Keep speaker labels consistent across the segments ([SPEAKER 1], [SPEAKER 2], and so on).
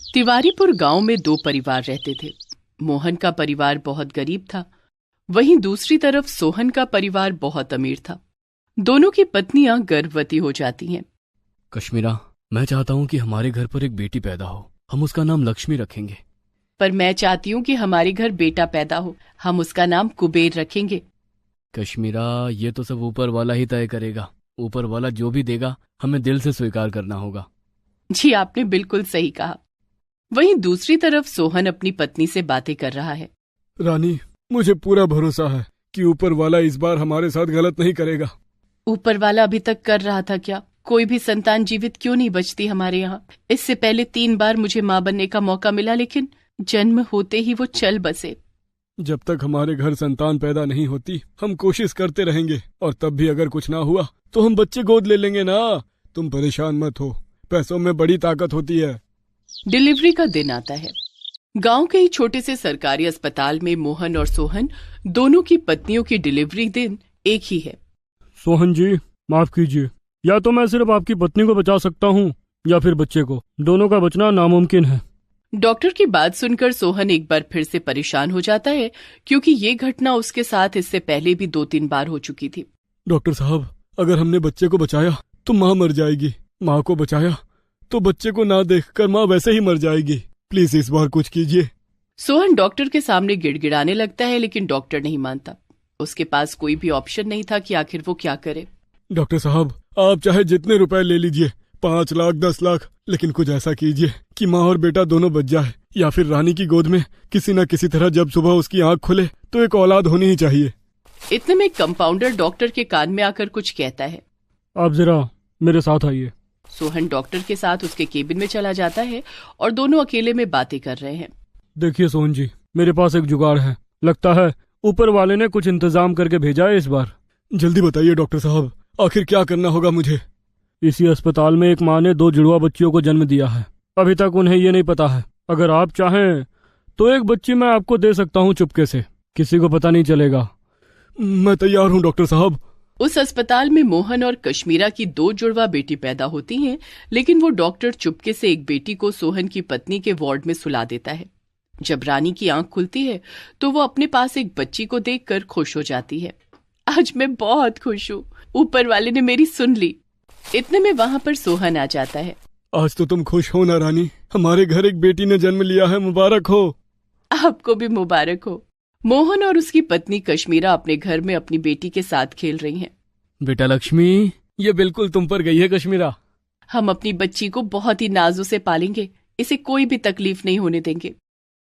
[SPEAKER 1] तिवारीपुर गांव में दो परिवार रहते थे। मोहन का परिवार बहुत गरीब था, वहीं दूसरी तरफ सोहन का परिवार बहुत अमीर था। दोनों की पत्नियां गर्भवती हो जाती हैं।
[SPEAKER 2] कश्मीरा, मैं चाहता हूँ कि हमारे घर पर एक बेटी पैदा हो। हम उसका नाम लक्ष्मी रखेंगे।
[SPEAKER 1] पर मैं चाहती हूँ कि हमारे घर बेटा पैदा हो, हम उसका नाम कुबेर रखेंगे।
[SPEAKER 2] कश्मीरा, ये तो सब ऊपर वाला ही तय करेगा। ऊपर वाला जो भी देगा हमें दिल से स्वीकार करना होगा।
[SPEAKER 1] जी, आपने बिल्कुल सही कहा। वहीं दूसरी तरफ सोहन अपनी पत्नी से बातें कर रहा है।
[SPEAKER 3] रानी, मुझे पूरा भरोसा है कि ऊपर वाला इस बार हमारे साथ गलत नहीं करेगा।
[SPEAKER 1] ऊपर वाला अभी तक कर रहा था क्या? कोई भी संतान जीवित क्यों नहीं बचती हमारे यहाँ? इससे पहले 3 बार मुझे माँ बनने का मौका मिला, लेकिन जन्म होते ही वो चल बसे।
[SPEAKER 3] जब तक हमारे घर संतान पैदा नहीं होती हम कोशिश करते रहेंगे, और तब भी अगर कुछ ना हुआ तो हम बच्चे गोद ले लेंगे ना। तुम परेशान मत हो, पैसों में बड़ी ताकत होती है।
[SPEAKER 1] डिलीवरी का दिन आता है। गांव के ही छोटे से सरकारी अस्पताल में मोहन और सोहन दोनों की पत्नियों की डिलीवरी दिन एक ही है।
[SPEAKER 3] सोहन जी, माफ कीजिए, या तो मैं सिर्फ आपकी पत्नी को बचा सकता हूँ या फिर बच्चे को। दोनों का बचना नामुमकिन है।
[SPEAKER 1] डॉक्टर की बात सुनकर सोहन एक बार फिर से परेशान हो जाता है, क्योंकि ये घटना उसके साथ इससे पहले भी 2-3 बार हो चुकी थी।
[SPEAKER 3] डॉक्टर साहब, अगर हमने बच्चे को बचाया तो माँ मर जाएगी, माँ को बचाया तो बच्चे को ना देखकर माँ वैसे ही मर जाएगी। प्लीज इस बार कुछ कीजिए।
[SPEAKER 1] सोहन डॉक्टर के सामने गिड़गिड़ाने लगता है, लेकिन डॉक्टर नहीं मानता। उसके पास कोई भी ऑप्शन नहीं था कि आखिर वो क्या करे।
[SPEAKER 3] डॉक्टर साहब, आप चाहे जितने रुपए ले लीजिए, 5 लाख 10 लाख, लेकिन कुछ ऐसा कीजिए कि माँ और बेटा दोनों बच जाए, या फिर रानी की गोद में किसी न किसी तरह जब सुबह उसकी आंख खुले तो एक औलाद होनी ही चाहिए।
[SPEAKER 1] इतने में कंपाउंडर डॉक्टर के कान में आकर कुछ कहता है।
[SPEAKER 3] आप जरा मेरे साथ आइए।
[SPEAKER 1] सोहन डॉक्टर के साथ उसके केबिन में चला जाता है और दोनों अकेले में बातें कर रहे हैं।
[SPEAKER 3] देखिए सोहन जी, मेरे पास एक जुगाड़ है। लगता है ऊपर वाले ने कुछ इंतजाम करके भेजा है इस बार। जल्दी बताइए डॉक्टर साहब, आखिर क्या करना होगा मुझे? इसी अस्पताल में एक माँ ने 2 जुड़वा बच्चियों को जन्म दिया है। अभी तक उन्हें ये नहीं पता है। अगर आप चाहें तो एक बच्ची मैं आपको दे सकता हूँ चुपके से, किसी को पता नहीं चलेगा। मैं तैयार हूँ डॉक्टर साहब।
[SPEAKER 1] उस अस्पताल में मोहन और कश्मीरा की 2 जुड़वा बेटी पैदा होती हैं, लेकिन वो डॉक्टर चुपके से एक बेटी को सोहन की पत्नी के वार्ड में सुला देता है। जब रानी की आंख खुलती है तो वो अपने पास एक बच्ची को देखकर खुश हो जाती है। आज मैं बहुत खुश हूँ, ऊपर वाले ने मेरी सुन ली। इतने में वहाँ पर सोहन आ जाता है।
[SPEAKER 3] आज तो तुम खुश हो ना रानी, हमारे घर एक बेटी ने जन्म लिया है, मुबारक हो।
[SPEAKER 1] आपको भी मुबारक हो। मोहन और उसकी पत्नी कश्मीरा अपने घर में अपनी बेटी के साथ खेल रही हैं।
[SPEAKER 2] बेटा लक्ष्मी, ये बिल्कुल तुम पर गई है कश्मीरा।
[SPEAKER 1] हम अपनी बच्ची को बहुत ही नाजों से पालेंगे, इसे कोई भी तकलीफ नहीं होने देंगे।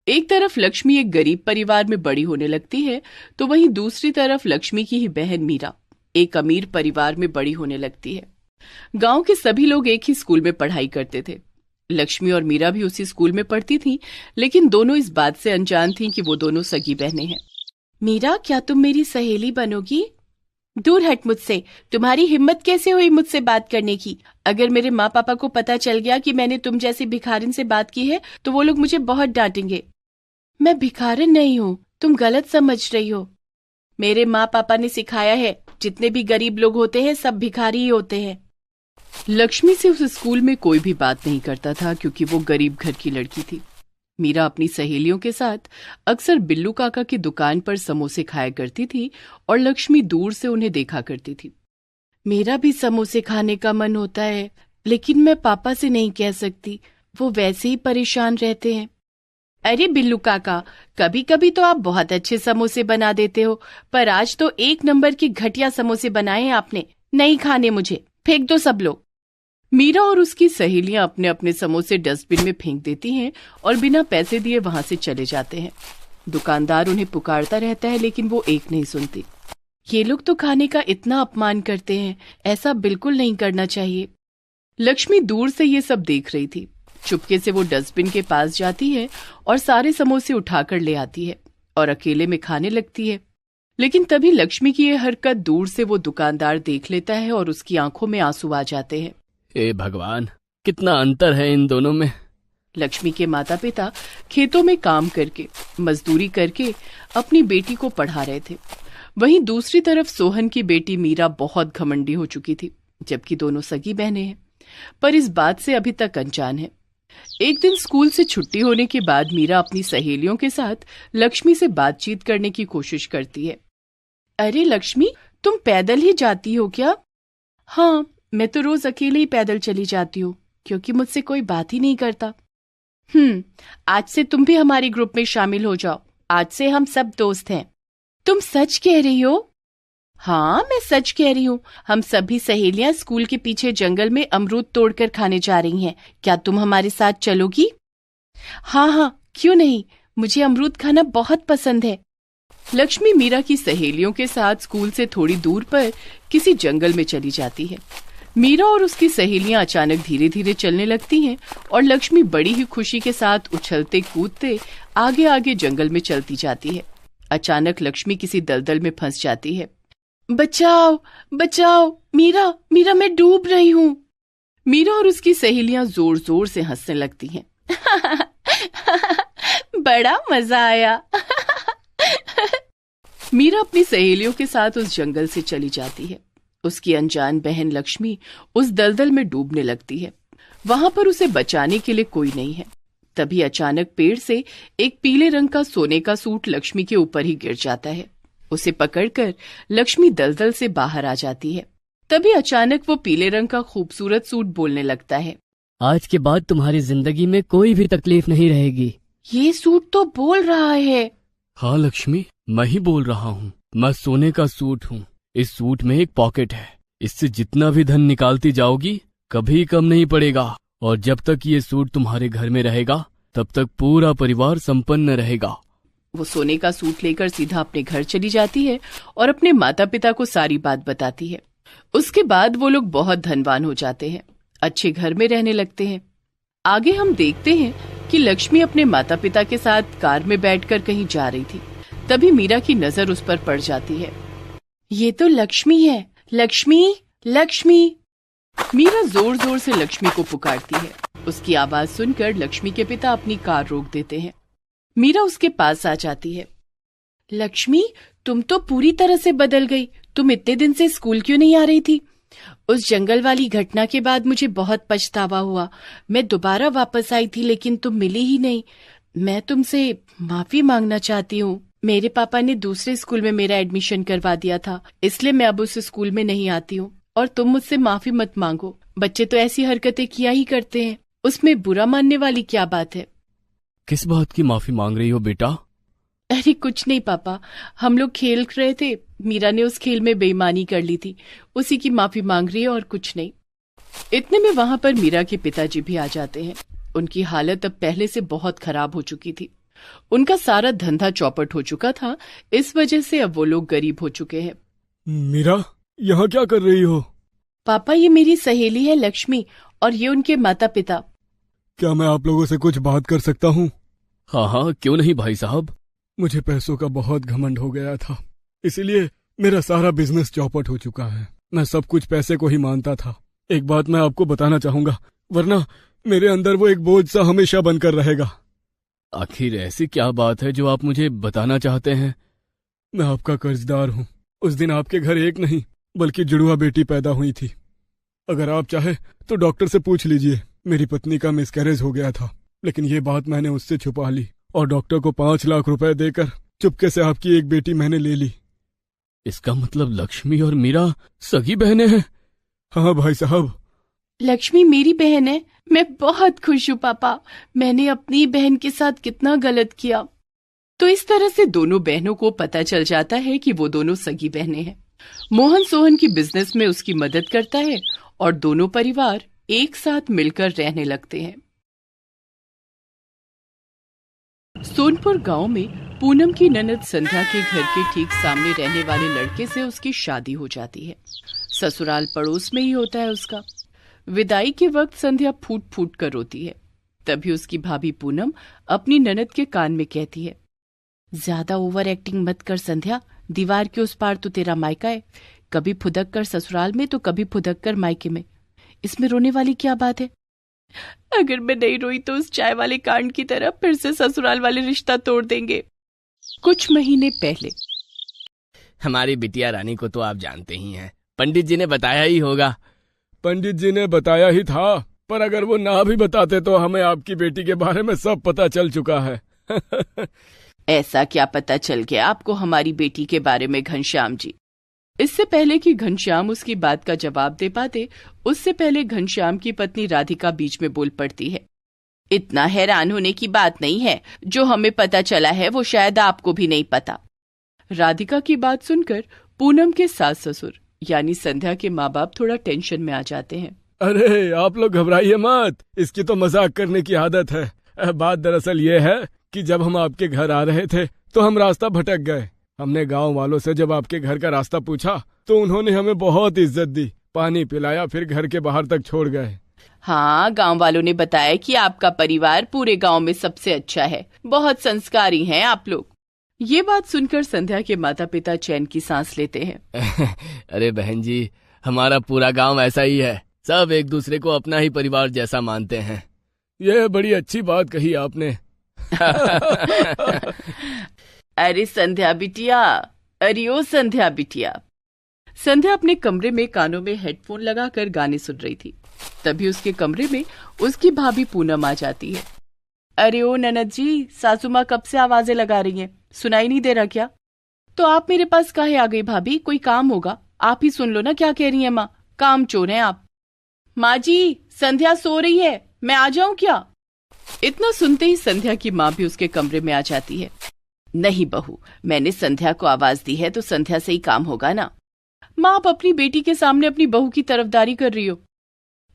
[SPEAKER 1] एक तरफ लक्ष्मी एक गरीब परिवार में बड़ी होने लगती है, तो वहीं दूसरी तरफ लक्ष्मी की ही बहन मीरा एक अमीर परिवार में बड़ी होने लगती है। गांव के सभी लोग एक ही स्कूल में पढ़ाई करते थे। लक्ष्मी और मीरा भी उसी स्कूल में पढ़ती थीं, लेकिन दोनों इस बात से अनजान थीं कि वो दोनों सगी बहनें हैं। मीरा, क्या तुम मेरी सहेली बनोगी? दूर हट मुझसे, तुम्हारी हिम्मत कैसे हुई मुझसे बात करने की? अगर मेरे माँ पापा को पता चल गया कि मैंने तुम जैसी भिखारिन से बात की है तो वो लोग मुझे बहुत डांटेंगे। मैं भिखारिन नहीं हूँ, तुम गलत समझ रही हो। मेरे माँ पापा ने सिखाया है, जितने भी गरीब लोग होते हैं सब भिखारी ही होते हैं। लक्ष्मी से उस स्कूल में कोई भी बात नहीं करता था, क्योंकि वो गरीब घर की लड़की थी। मीरा अपनी सहेलियों के साथ अक्सर बिल्लू काका की दुकान पर समोसे खाया करती थी और लक्ष्मी दूर से उन्हें देखा करती थी। मेरा भी समोसे खाने का मन होता है, लेकिन मैं पापा से नहीं कह सकती, वो वैसे ही परेशान रहते हैं। अरे बिल्लू काका, कभी कभी तो आप बहुत अच्छे समोसे बना देते हो, पर आज तो 1 नंबर के घटिया समोसे बनाए हैं आपने। नहीं खाने मुझे, फेंक दो सब लोग। मीरा और उसकी सहेलियां अपने अपने समोसे डस्टबिन में फेंक देती हैं और बिना पैसे दिए वहां से चले जाते हैं। दुकानदार उन्हें पुकारता रहता है, लेकिन वो एक नहीं सुनती। ये लोग तो खाने का इतना अपमान करते हैं, ऐसा बिल्कुल नहीं करना चाहिए। लक्ष्मी दूर से ये सब देख रही थी। चुपके से वो डस्टबिन के पास जाती है और सारे समोसे उठाकर ले आती है और अकेले में खाने लगती है। लेकिन तभी लक्ष्मी की ये हरकत दूर से वो दुकानदार देख लेता है और उसकी आंखों में आंसू आ जाते हैं।
[SPEAKER 2] हे भगवान, कितना अंतर है इन दोनों में।
[SPEAKER 1] लक्ष्मी के माता पिता खेतों में काम करके, मजदूरी करके अपनी बेटी को पढ़ा रहे थे। वहीं दूसरी तरफ सोहन की बेटी मीरा बहुत घमंडी हो चुकी थी, जबकि दोनों सगी बहनें हैं, पर इस बात से अभी तक अनजान है। एक दिन स्कूल से छुट्टी होने के बाद मीरा अपनी सहेलियों के साथ लक्ष्मी से बातचीत करने की कोशिश करती है। अरे लक्ष्मी, तुम पैदल ही जाती हो क्या? हाँ, मैं तो रोज अकेले ही पैदल चली जाती हूँ क्योंकि मुझसे कोई बात ही नहीं करता। आज से तुम भी हमारे ग्रुप में शामिल हो जाओ। आज से हम सब दोस्त हैं। तुम सच कह रही हो? हाँ, मैं सच कह रही हूँ। हम सभी सहेलियां स्कूल के पीछे जंगल में अमरूद तोड़कर खाने जा रही हैं। क्या तुम हमारे साथ चलोगी? हाँ, क्यों नहीं, मुझे अमरूद खाना बहुत पसंद है। लक्ष्मी मीरा की सहेलियों के साथ स्कूल से थोड़ी दूर पर किसी जंगल में चली जाती है। मीरा और उसकी सहेलियां अचानक धीरे धीरे चलने लगती हैं और लक्ष्मी बड़ी ही खुशी के साथ उछलते कूदते आगे आगे जंगल में चलती जाती है। अचानक लक्ष्मी किसी दलदल में फंस जाती है। बचाओ बचाओ, मीरा मीरा, मैं डूब रही हूँ। मीरा और उसकी सहेलियां जोर जोर से हंसने लगती हैं। बड़ा मजा आया। मीरा अपनी सहेलियों के साथ उस जंगल से चली जाती है। उसकी अनजान बहन लक्ष्मी उस दलदल में डूबने लगती है। वहां पर उसे बचाने के लिए कोई नहीं है। तभी अचानक पेड़ से एक पीले रंग का सोने का सूट लक्ष्मी के ऊपर ही गिर जाता है। उसे पकड़कर लक्ष्मी दलदल से बाहर आ जाती है। तभी अचानक वो पीले रंग का खूबसूरत सूट बोलने लगता है।
[SPEAKER 2] आज के बाद तुम्हारी जिंदगी में कोई भी तकलीफ नहीं रहेगी।
[SPEAKER 1] ये सूट तो बोल रहा है।
[SPEAKER 2] हाँ लक्ष्मी, मैं ही बोल रहा हूँ। मैं सोने का सूट हूँ। इस सूट में एक पॉकेट है। इससे जितना भी धन निकालती जाओगी कभी कम नहीं पड़ेगा। और जब तक ये सूट तुम्हारे घर में रहेगा तब तक पूरा परिवार संपन्न रहेगा।
[SPEAKER 1] वो सोने का सूट लेकर सीधा अपने घर चली जाती है और अपने माता पिता को सारी बात बताती है। उसके बाद वो लोग बहुत धनवान हो जाते हैं, अच्छे घर में रहने लगते हैं। आगे हम देखते हैं कि लक्ष्मी अपने माता पिता के साथ कार में बैठकर कहीं जा रही थी। तभी मीरा की नजर उस पर पड़ जाती है। ये तो लक्ष्मी है। लक्ष्मी, लक्ष्मी। मीरा जोर जोर से लक्ष्मी को पुकारती है। उसकी आवाज सुनकर लक्ष्मी के पिता अपनी कार रोक देते हैं। मीरा उसके पास आ जाती है। लक्ष्मी, तुम तो पूरी तरह से बदल गई। तुम इतने दिन से स्कूल क्यों नहीं आ रही थी? उस जंगल वाली घटना के बाद मुझे बहुत पछतावा हुआ। मैं दोबारा वापस आई थी लेकिन तुम मिली ही नहीं। मैं तुमसे माफी मांगना चाहती हूँ। मेरे पापा ने दूसरे स्कूल में मेरा एडमिशन करवा दिया था, इसलिए मैं अब उस स्कूल में नहीं आती हूँ। और तुम मुझसे माफी मत मांगो। बच्चे तो ऐसी हरकतें किया ही करते हैं, उसमें बुरा मानने वाली क्या बात है?
[SPEAKER 2] किस बात की माफी मांग रही हो बेटा?
[SPEAKER 1] अरे कुछ नहीं पापा, हम लोग खेल रहे थे। मीरा ने उस खेल में बेईमानी कर ली थी, उसी की माफी मांग रही है और कुछ नहीं। इतने में वहां पर मीरा के पिताजी भी आ जाते हैं। उनकी हालत अब पहले से बहुत खराब हो चुकी थी। उनका सारा धंधा चौपट हो चुका था। इस वजह से अब वो लोग गरीब हो चुके हैं।
[SPEAKER 3] मीरा, यहाँ क्या कर रही हो?
[SPEAKER 1] पापा, ये मेरी सहेली है लक्ष्मी और ये उनके माता पिता।
[SPEAKER 3] क्या मैं आप लोगों से कुछ बात कर सकता हूँ?
[SPEAKER 2] हाँ, क्यों नहीं भाई साहब।
[SPEAKER 3] मुझे पैसों का बहुत घमंड हो गया था, इसीलिए मेरा सारा बिजनेस चौपट हो चुका है। मैं सब कुछ पैसे को ही मानता था। एक बात मैं आपको बताना चाहूंगा, वरना मेरे अंदर वो एक बोझ सा हमेशा बनकर रहेगा।
[SPEAKER 2] आखिर ऐसी क्या बात है जो आप मुझे बताना चाहते हैं?
[SPEAKER 3] मैं आपका कर्जदार हूँ। उस दिन आपके घर एक नहीं बल्कि जुड़वा बेटी पैदा हुई थी। अगर आप चाहे तो डॉक्टर से पूछ लीजिए। मेरी पत्नी का मिसकैरेज हो गया था, लेकिन ये बात मैंने उससे छुपा ली और डॉक्टर को 5 लाख रुपए देकर चुपके से आपकी एक बेटी मैंने ले ली।
[SPEAKER 2] इसका मतलब लक्ष्मी और मीरा सगी बहनें हैं?
[SPEAKER 3] हाँ भाई साहब।
[SPEAKER 1] लक्ष्मी मेरी बहन है। मैं बहुत खुश हूँ पापा। मैंने अपनी बहन के साथ कितना गलत किया। तो इस तरह से दोनों बहनों को पता चल जाता है कि वो दोनों सगी बहनें हैं। मोहन सोहन की बिजनेस में उसकी मदद करता है और दोनों परिवार एक साथ मिलकर रहने लगते हैं। सोनपुर गांव में पूनम की ननद संध्या के घर के ठीक सामने रहने वाले लड़के से उसकी शादी हो जाती है। ससुराल पड़ोस में ही होता है उसका। विदाई के वक्त संध्या फूट फूट कर रोती है। तभी उसकी भाभी पूनम अपनी ननद के कान में कहती है, ज्यादा ओवर एक्टिंग मत कर संध्या। दीवार के उस पार तो तेरा मायका है। कभी फुदक कर ससुराल में तो कभी फुदक कर मायके में। इसमें रोने वाली क्या बात है? अगर मैं नहीं रोई तो उस चाय वाले कांड की तरह फिर से ससुराल वाले रिश्ता तोड़ देंगे। कुछ महीने पहले।
[SPEAKER 2] हमारी बिटिया रानी को तो आप जानते ही हैं, पंडित जी ने बताया ही होगा।
[SPEAKER 3] पंडित जी ने बताया ही था, पर अगर वो ना भी बताते तो हमें आपकी बेटी के बारे में सब पता चल चुका है।
[SPEAKER 1] ऐसा क्या पता चल गया आपको हमारी बेटी के बारे में घनश्याम जी? इससे पहले कि घनश्याम उसकी बात का जवाब दे पाते, उससे पहले घनश्याम की पत्नी राधिका बीच में बोल पड़ती है। इतना हैरान होने की बात नहीं है, जो हमें पता चला है वो शायद आपको भी नहीं पता। राधिका की बात सुनकर पूनम के सास ससुर यानी संध्या के माँ बाप थोड़ा टेंशन में आ जाते हैं।
[SPEAKER 3] अरे आप लोग घबराइए मत, इसकी तो मजाक करने की आदत है। बात दरअसल ये है कि जब हम आपके घर आ रहे थे तो हम रास्ता भटक गए। हमने गांव वालों से जब आपके घर का रास्ता पूछा तो उन्होंने हमें बहुत इज्जत दी, पानी पिलाया, फिर घर के बाहर तक छोड़ गए।
[SPEAKER 1] हाँ, गांव वालों ने बताया कि आपका परिवार पूरे गांव में सबसे अच्छा है, बहुत संस्कारी हैं आप लोग। ये बात सुनकर संध्या के माता पिता चैन की सांस लेते हैं।
[SPEAKER 2] अरे बहन जी, हमारा पूरा गांव ऐसा ही है, सब एक दूसरे को अपना ही परिवार जैसा मानते हैं।
[SPEAKER 3] यह बड़ी अच्छी बात कही आपने।
[SPEAKER 1] अरे संध्या बिटिया, अरे ओ संध्या बिटिया। संध्या अपने कमरे में कानों में हेडफोन लगाकर गाने सुन रही थी। तभी उसके कमरे में उसकी भाभी पूनम आ जाती है। अरे ओ ननद जी, सासू माँ कब से आवाजें लगा रही हैं, सुनाई नहीं दे रहा क्या? तो आप मेरे पास काहे आ गई भाभी? कोई काम होगा, आप ही सुन लो ना क्या कह रही हैं माँ, काम चोर हैं आप। माँ जी, संध्या सो रही है, मैं आ जाऊं क्या? इतना सुनते ही संध्या की माँ भी उसके कमरे में आ जाती है। नहीं बहू, मैंने संध्या को आवाज दी है तो संध्या से ही काम होगा ना। माँ, आप अपनी बेटी के सामने अपनी बहू की तरफदारी कर रही हो।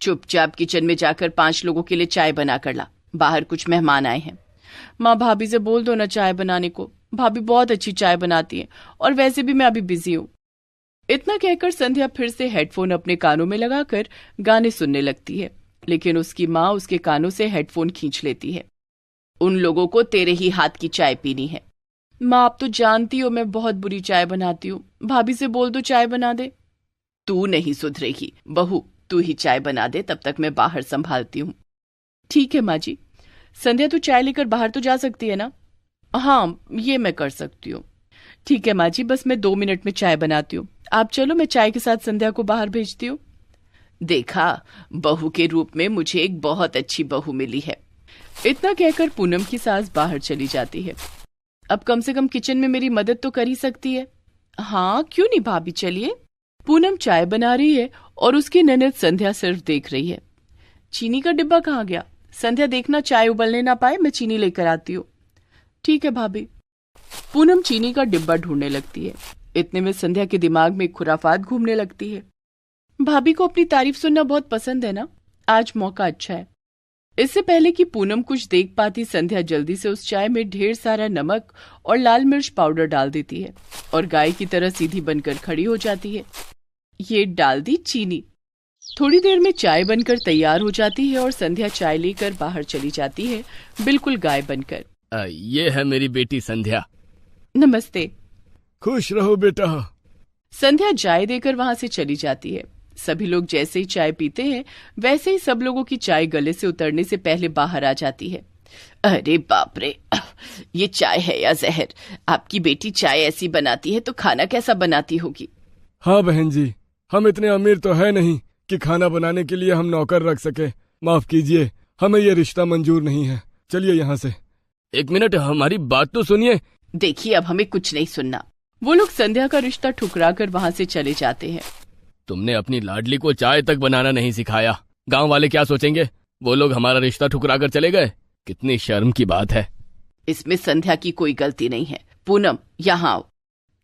[SPEAKER 1] चुपचाप किचन में जाकर 5 लोगों के लिए चाय बना कर ला, बाहर कुछ मेहमान आए हैं। माँ, भाभी से बोल दो ना चाय बनाने को, भाभी बहुत अच्छी चाय बनाती है, और वैसे भी मैं अभी बिजी हूँ। इतना कहकर संध्या फिर से हेडफोन अपने कानों में लगाकर गाने सुनने लगती है, लेकिन उसकी माँ उसके कानों से हेडफोन खींच लेती है। उन लोगों को तेरे ही हाथ की चाय पीनी है। माँ, आप तो जानती हो मैं बहुत बुरी चाय बनाती हूँ, भाभी से बोल दो चाय बना दे। तू नहीं सुधरेगी बहू, तू ही चाय बना दे, तब तक मैं बाहर संभालती हूँ। ठीक है माँ जी। संध्या, तू चाय लेकर बाहर तो जा सकती है ना? हाँ, ये मैं कर सकती हूँ। ठीक है माँ जी, बस मैं 2 मिनट में चाय बनाती हूँ, आप चलो, मैं चाय के साथ संध्या को बाहर भेजती हूँ। देखा, बहू के रूप में मुझे एक बहुत अच्छी बहू मिली है। इतना कहकर पूनम की सास बाहर चली जाती है। अब कम से कम किचन में मेरी मदद तो कर ही सकती है। हाँ, क्यों नहीं भाभी, चलिए। पूनम चाय बना रही है और उसकी ननद संध्या सिर्फ देख रही है। चीनी का डिब्बा कहाँ गया? संध्या देखना चाय उबलने ना पाए, मैं चीनी लेकर आती हूँ। ठीक है भाभी। पूनम चीनी का डिब्बा ढूंढने लगती है। इतने में संध्या के दिमाग में एक खुराफात घूमने लगती है। भाभी को अपनी तारीफ सुनना बहुत पसंद है ना, आज मौका अच्छा है। इससे पहले कि पूनम कुछ देख पाती, संध्या जल्दी से उस चाय में ढेर सारा नमक और लाल मिर्च पाउडर डाल देती है और गाय की तरह सीधी बनकर खड़ी हो जाती है। ये डाल दी चीनी। थोड़ी देर में चाय बनकर तैयार हो जाती है और संध्या चाय लेकर बाहर चली जाती है, बिल्कुल गाय बनकर।
[SPEAKER 2] ये है मेरी बेटी संध्या।
[SPEAKER 1] नमस्ते।
[SPEAKER 3] खुश रहो बेटा।
[SPEAKER 1] संध्या चाय देकर वहां से चली जाती है। सभी लोग जैसे ही चाय पीते हैं, वैसे ही सब लोगों की चाय गले से उतरने से पहले बाहर आ जाती है। अरे बाप रे, ये चाय है या जहर? आपकी बेटी चाय ऐसी बनाती है तो खाना कैसा बनाती होगी?
[SPEAKER 3] हाँ बहन जी, हम इतने अमीर तो है नहीं कि खाना बनाने के लिए हम नौकर रख सके। माफ कीजिए, हमें ये रिश्ता मंजूर नहीं है। चलिए यहाँ से।
[SPEAKER 2] 1 मिनट, हमारी बात तो सुनिए।
[SPEAKER 1] देखिए, अब हमें कुछ नहीं सुनना। वो लोग संध्या का रिश्ता ठुकरा कर वहाँ से चले जाते हैं।
[SPEAKER 2] तुमने अपनी लाडली को चाय तक बनाना नहीं सिखाया, गांव वाले क्या सोचेंगे? वो लोग हमारा रिश्ता ठुकरा कर चले गए, कितनी शर्म की बात है।
[SPEAKER 1] इसमें संध्या की कोई गलती नहीं है। पूनम, यहाँ आओ।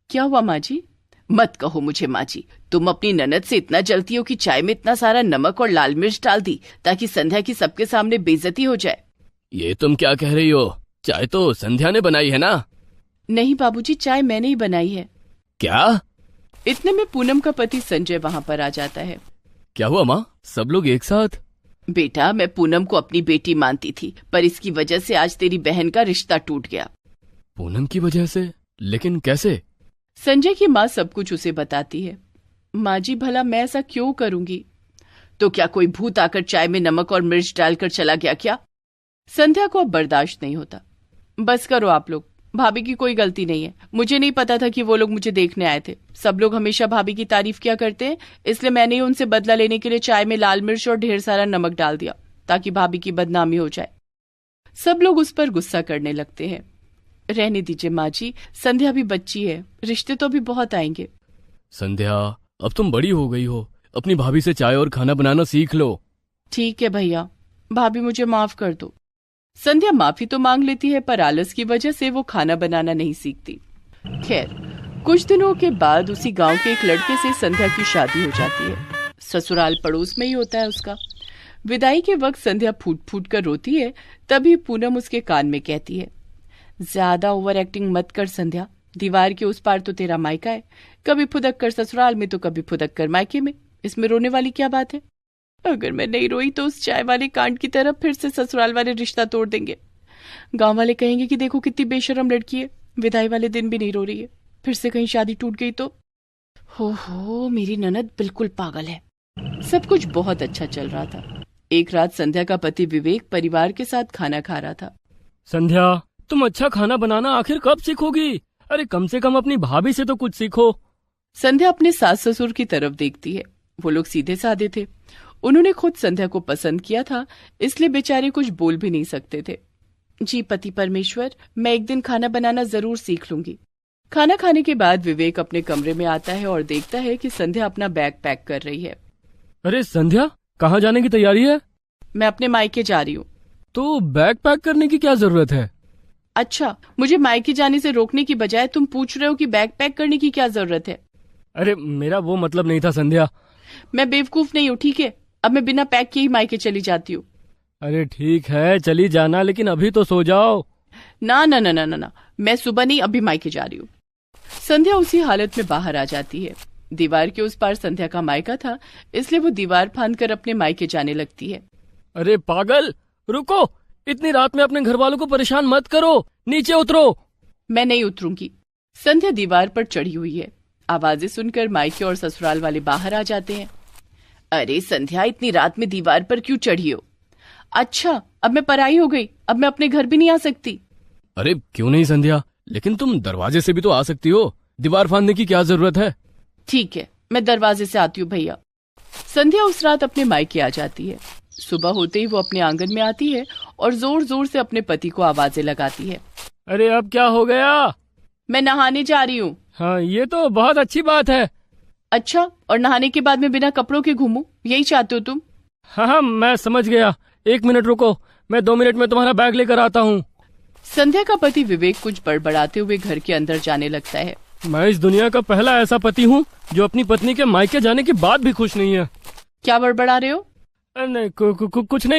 [SPEAKER 1] क्या हुआ माँ जी? मत कहो मुझे माँ जी, तुम अपनी ननद से इतना जलती हो कि चाय में इतना सारा नमक और लाल मिर्च डाल दी ताकि संध्या की सबके सामने बेइज्जती हो जाए।
[SPEAKER 2] ये तुम क्या कह रही हो? चाय तो संध्या ने बनाई है ना?
[SPEAKER 1] नहीं बाबूजी, चाय मैंने ही बनाई है।
[SPEAKER 2] क्या?
[SPEAKER 1] इतने में पूनम का पति संजय वहाँ पर आ जाता है।
[SPEAKER 2] क्या हुआ माँ, सब लोग एक साथ?
[SPEAKER 1] बेटा, मैं पूनम को अपनी बेटी मानती थी, पर इसकी वजह से आज तेरी बहन का रिश्ता टूट गया।
[SPEAKER 2] पूनम की वजह से? लेकिन कैसे?
[SPEAKER 1] संजय की माँ सब कुछ उसे बताती है। माँ जी, भला मैं ऐसा क्यों करूंगी? तो क्या कोई भूत आकर चाय में नमक और मिर्च डालकर चला गया क्या? संध्या को अब बर्दाश्त नहीं होता। बस करो आप लोग, भाभी की कोई गलती नहीं है। मुझे नहीं पता था कि वो लोग मुझे देखने आए थे। सब लोग हमेशा भाभी की तारीफ किया करते हैं, इसलिए मैंने ही उनसे बदला लेने के लिए चाय में लाल मिर्च और ढेर सारा नमक डाल दिया। ताकि भाभी की बदनामी हो जाए। सब लोग उस पर गुस्सा करने लगते हैं। रहने दीजिए माँ जी, संध्या भी बच्ची है, रिश्ते तो भी बहुत आएंगे।
[SPEAKER 2] संध्या, अब तुम बड़ी हो गई हो, अपनी भाभी से चाय और खाना बनाना सीख लो।
[SPEAKER 1] ठीक है भैया, भाभी मुझे माफ कर दो। संध्या माफी तो मांग लेती है, पर आलस की वजह से वो खाना बनाना नहीं सीखती। खैर, कुछ दिनों के बाद उसी गांव के एक लड़के से संध्या की शादी हो जाती है। ससुराल पड़ोस में ही होता है उसका। विदाई के वक्त संध्या फूट फूट कर रोती है, तभी पूनम उसके कान में कहती है, ज्यादा ओवर एक्टिंग मत कर संध्या, दीवार के उस पार तो तेरा मायका है, कभी फुदक कर ससुराल में तो कभी फुदक कर मायके में, इसमें रोने वाली क्या बात है। अगर मैं नहीं रोई तो उस चाय वाले कांड की तरफ फिर से ससुराल वाले रिश्ता तोड़ देंगे। गांव वाले कहेंगे कि देखो कितनी बेशरम लड़की है, विदाई वाले दिन भी नहीं रो रही है, फिर से कहीं शादी टूट गई तो। हो मेरी ननद बिल्कुल पागल है। सब कुछ बहुत अच्छा चल रहा था। एक रात संध्या का पति विवेक परिवार के साथ खाना खा रहा था।
[SPEAKER 3] संध्या, तुम अच्छा खाना बनाना आखिर कब सीखोगी? अरे कम से कम अपनी भाभी से तो कुछ सीखो।
[SPEAKER 1] संध्या अपने सास ससुर की तरफ देखती है। वो लोग सीधे साधे थे। उन्होंने खुद संध्या को पसंद किया था, इसलिए बेचारे कुछ बोल भी नहीं सकते थे। जी पति परमेश्वर, मैं एक दिन खाना बनाना जरूर सीख लूंगी। खाना खाने के बाद विवेक अपने कमरे में आता है और देखता है कि संध्या अपना बैग पैक कर रही है।
[SPEAKER 3] अरे संध्या, कहाँ जाने की तैयारी है?
[SPEAKER 1] मैं अपने मायके जा रही हूँ।
[SPEAKER 3] तो बैग पैक करने की क्या जरूरत है?
[SPEAKER 1] अच्छा, मुझे मायके जाने से रोकने की बजाय तुम पूछ रहे हो कि बैग पैक करने की क्या जरूरत है?
[SPEAKER 3] अरे मेरा वो मतलब नहीं था संध्या।
[SPEAKER 1] मैं बेवकूफ नहीं हूँ, ठीक है? अब मैं बिना पैक किए ही मायके चली जाती हूँ।
[SPEAKER 3] अरे ठीक है, चली जाना, लेकिन अभी तो सो जाओ।
[SPEAKER 1] ना ना ना ना ना ना, मैं सुबह नहीं, अभी मायके जा रही हूँ। संध्या उसी हालत में बाहर आ जाती है। दीवार के उस पार संध्या का मायका था, इसलिए वो दीवार फांद कर अपने मायके जाने लगती है।
[SPEAKER 3] अरे पागल, रुको, इतनी रात में अपने घर वालों को परेशान मत करो, नीचे उतरो।
[SPEAKER 1] मैं नहीं उतरूंगी। संध्या दीवार पर चढ़ी हुई है। आवाजें सुनकर मायके और ससुराल वाले बाहर आ जाते हैं। अरे संध्या, इतनी रात में दीवार पर क्यों चढ़ी हो? अच्छा, अब मैं पराई हो गई, अब मैं अपने घर भी नहीं आ सकती।
[SPEAKER 2] अरे क्यों नहीं संध्या, लेकिन तुम दरवाजे से भी तो आ सकती हो, दीवार फांदने की क्या जरूरत है?
[SPEAKER 1] ठीक है, मैं दरवाजे से आती हूँ भैया। संध्या उस रात अपने मायके आ जाती है। सुबह होते ही वो अपने आंगन में आती है और जोर जोर से अपने पति को आवाजें लगाती है।
[SPEAKER 3] अरे अब क्या हो गया?
[SPEAKER 1] मैं नहाने जा रही हूँ।
[SPEAKER 3] हाँ, ये तो बहुत अच्छी बात है।
[SPEAKER 1] अच्छा, और नहाने के बाद मैं बिना कपड़ों के घूमूं, यही चाहते हो तुम?
[SPEAKER 3] हाँ, मैं समझ गया। 1 मिनट रुको, मैं 2 मिनट में तुम्हारा बैग लेकर आता हूँ।
[SPEAKER 1] संध्या का पति विवेक कुछ बड़बड़ाते हुए घर के अंदर जाने लगता है।
[SPEAKER 3] मैं इस दुनिया का पहला ऐसा पति हूँ जो अपनी पत्नी के मायके जाने के बाद भी खुश नहीं है।
[SPEAKER 1] क्या बड़बड़ा रहे हो?
[SPEAKER 3] नहीं,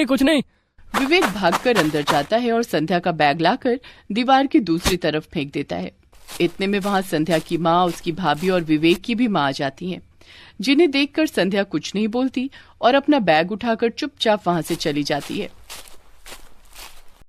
[SPEAKER 3] कुछ नहीं।
[SPEAKER 1] विवेक भागकर अंदर जाता है और संध्या का बैग लाकर दीवार की दूसरी तरफ फेंक देता है। इतने में वहां संध्या की माँ, उसकी भाभी और विवेक की भी माँ आ जाती हैं, जिन्हें देखकर संध्या कुछ नहीं बोलती और अपना बैग उठाकर चुपचाप वहां से चली जाती है।